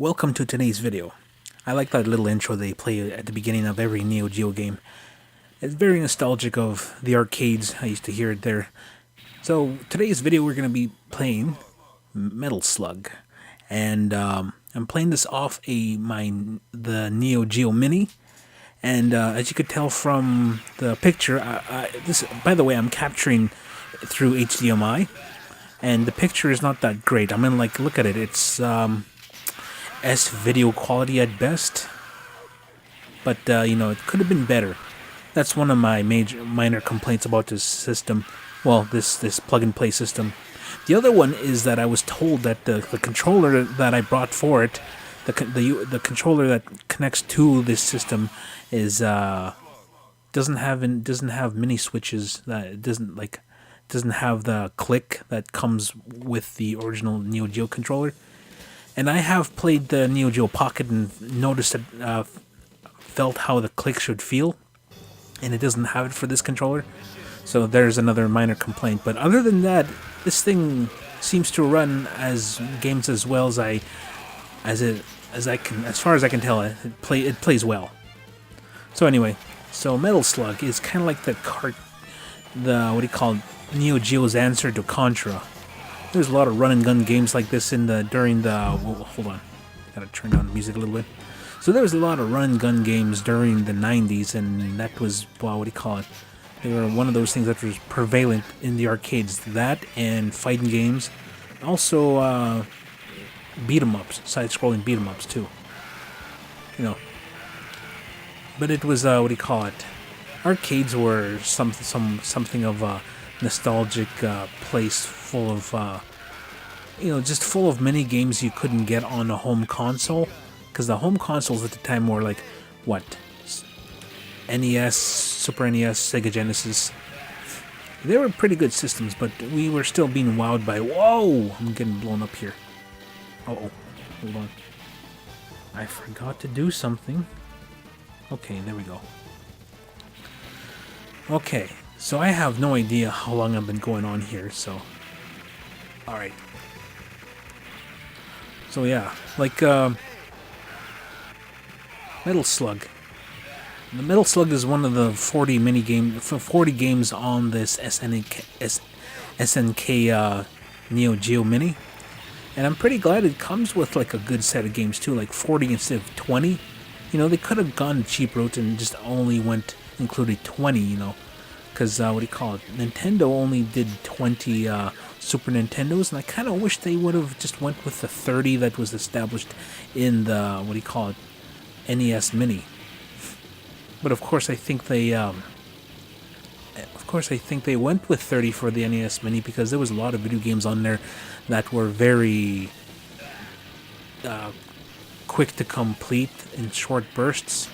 Welcome to today's video. I like that little intro they play at the beginning of every Neo Geo game. It's very nostalgic of the arcades. I used to hear it there. So today's video we're going to be playing Metal Slug. And I'm playing this off the Neo Geo Mini. And as you could tell from the picture, by the way, I'm capturing through HDMI. And the picture is not that great. I mean, like, look at it. It's S video quality at best, but it could have been better. That's one of my minor complaints about this system. Well, this plug-and-play system. The other one is that I was told that the controller that I brought for it, the controller that connects to this system, is doesn't have mini switches. That it doesn't have the click that comes with the original Neo Geo controller. And I have played the Neo Geo Pocket and noticed that, felt how the click should feel, and it doesn't have it for this controller. So there's another minor complaint. But other than that, this thing seems to run games as well as as far as I can tell, it plays well. So anyway, Metal Slug is kind of like Neo Geo's answer to Contra. There's a lot of run and gun games like this hold on, gotta turn down the music a little bit. So there was a lot of run and gun games during the 90s, and that was, they were one of those things that was prevalent in the arcades. That and fighting games, also beat 'em ups, side-scrolling beat 'em ups too. But it was arcades were something of a nostalgic place full of just full of many games you couldn't get on a home console, because the home consoles at the time were like NES, Super NES, Sega Genesis. They were pretty good systems, but we were still being wowed by, whoa, I'm getting blown up here. Hold on, I forgot to do something. Okay, there we go. Okay, so I have no idea how long I've been going on here, so... Alright. So yeah, Metal Slug. The Metal Slug is one of the 40 games on this SNK Neo Geo Mini. And I'm pretty glad it comes with a good set of games too, like 40 instead of 20. They could have gone the cheap route and just only included 20, because Nintendo only did 20 Super Nintendos, and I kind of wish they would have just went with the 30 that was established in the NES Mini. But of course, I think they went with 30 for the NES Mini because there was a lot of video games on there that were very quick to complete in short bursts.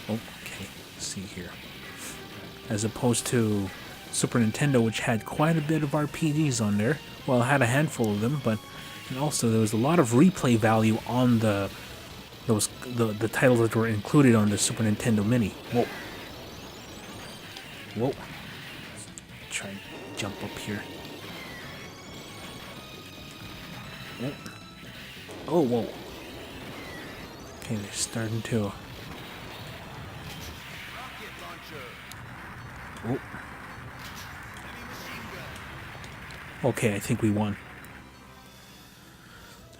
Okay, let's see here. As opposed to Super Nintendo, which had quite a bit of RPGs on there. Well, it had a handful of them, but also there was a lot of replay value on the titles that were included on the Super Nintendo Mini. Whoa. Try and jump up here. Whoa. Okay, they're starting to... Oh. Okay, I think we won.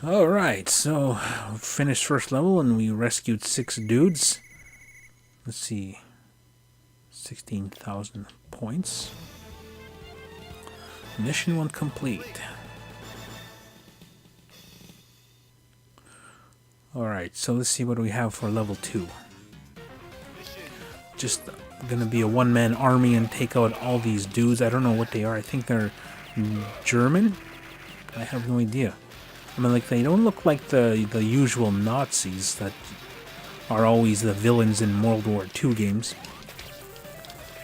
Alright, so finished first level and we rescued 6 dudes. Let's see. 16,000 points. Mission 1 complete. Alright, so let's see what we have for level 2. Just gonna be a one-man army and take out all these dudes. I don't know what they are. I think they're German? I have no idea. I mean, they don't look like the usual Nazis that are always the villains in World War II games.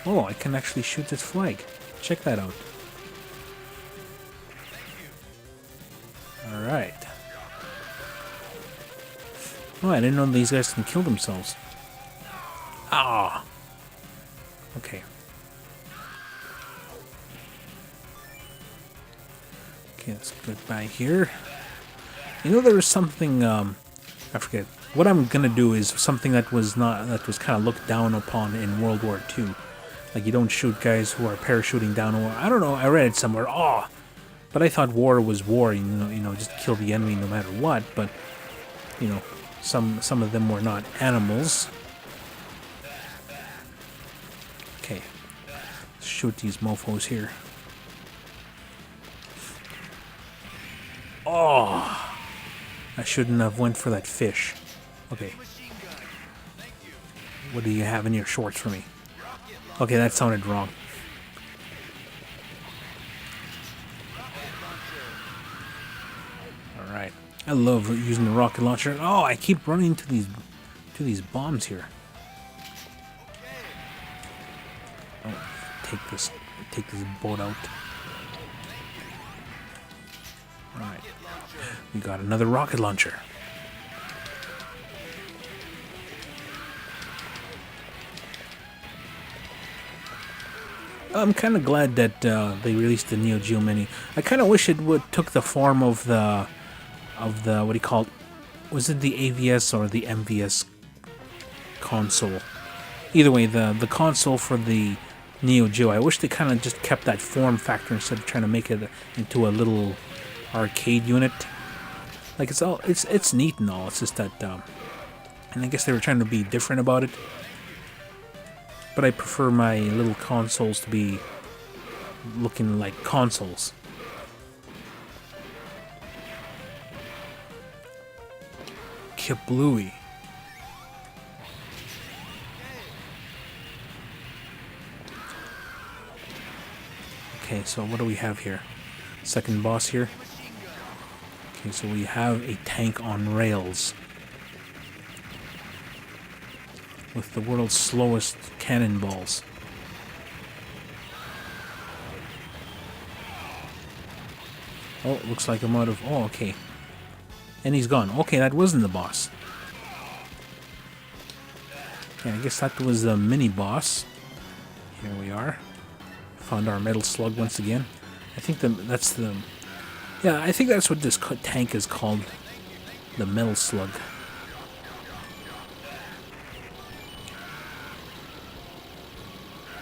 Oh, I can actually shoot this flag. Check that out. Alright. Oh, I didn't know these guys can kill themselves. Ah! Okay. Okay, let's get by here. There was something I forget. What I'm gonna do is something that was kind of looked down upon in World War II. Like, you don't shoot guys who are parachuting down, or I don't know. I read it somewhere. Oh, but I thought war was war. Just kill the enemy no matter what. But some of them were not animals. Okay, let's shoot these mofos here. Oh, I shouldn't have went for that fish. Okay. What do you have in your shorts for me? Okay, that sounded wrong. Alright. I love using the rocket launcher. Oh, I keep running into these bombs here. Oh, take this boat out. Alright. We got another rocket launcher. I'm kind of glad that they released the Neo Geo Mini. I kind of wish it took the form of the what do you call it? Was it the AVS or the MVS console? Either way, the console for the Neo Geo. I wish they kind of just kept that form factor instead of trying to make it into a little arcade unit. Like, it's neat and all. It's just that, and I guess they were trying to be different about it. But I prefer my little consoles to be looking like consoles. Kablooey. Okay, so what do we have here? Second boss here. Okay, so we have a tank on rails with the world's slowest cannonballs. Oh, looks like I'm out of... Oh, okay. And he's gone. Okay, that wasn't the boss. Okay, I guess that was the mini-boss. Here we are. Found our metal slug once again. I think that's the... Yeah, I think that's what this tank is called. The metal slug.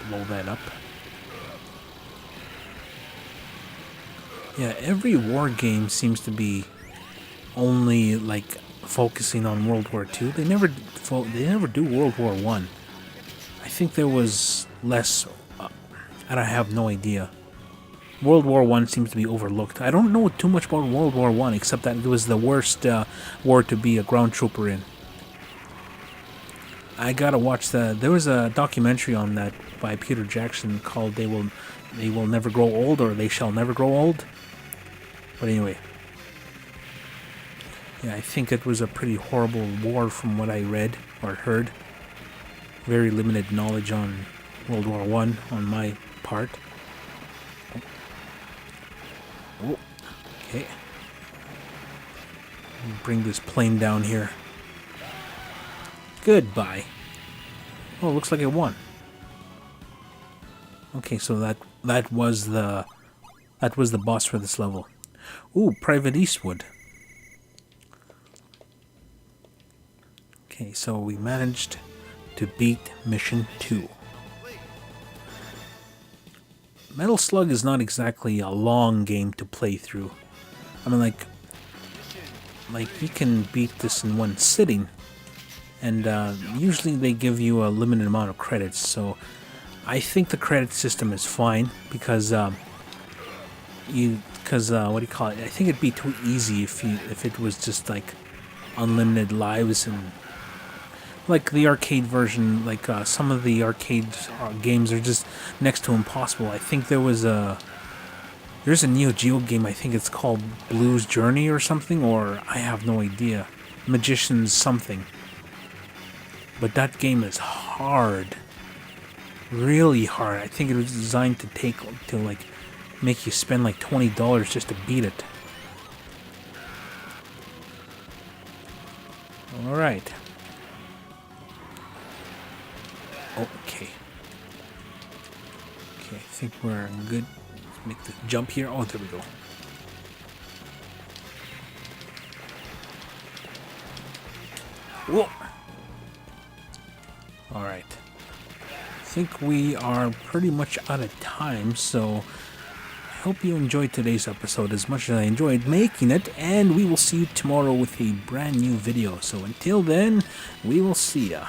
Blow that up. Yeah, every war game seems to be only like focusing on World War II. They never do World War One. I think there was less. I have no idea. World War One seems to be overlooked. I don't know too much about World War One except that it was the worst war to be a ground trooper in. I gotta watch there was a documentary on that by Peter Jackson called They Will Never Grow Old, or They Shall Never Grow Old. But anyway. Yeah, I think it was a pretty horrible war from what I read or heard. Very limited knowledge on World War One on my part. Oh, okay. Bring this plane down here. Goodbye. Oh, looks like it won. Okay, so that was the boss for this level. Ooh, Private Eastwood. Okay, so we managed to beat Mission 2. Metal Slug is not exactly a long game to play through. I mean, like you can beat this in one sitting. And usually they give you a limited amount of credits, so I think the credit system is fine because what do you call it? I think it'd be too easy if it was just like unlimited lives and like the arcade version. Like some of the arcade games are just next to impossible. I think there's a Neo Geo game. I think it's called Blues Journey or something, or I have no idea. Magician's something. But that game is hard. Really hard. I think it was designed to make you spend like $20 just to beat it. Alright. Okay. Okay, I think we're good. Let's make the jump here. Oh, there we go. Whoa! Alright. I think we are pretty much out of time, so I hope you enjoyed today's episode as much as I enjoyed making it, and we will see you tomorrow with a brand new video. So until then, we will see ya.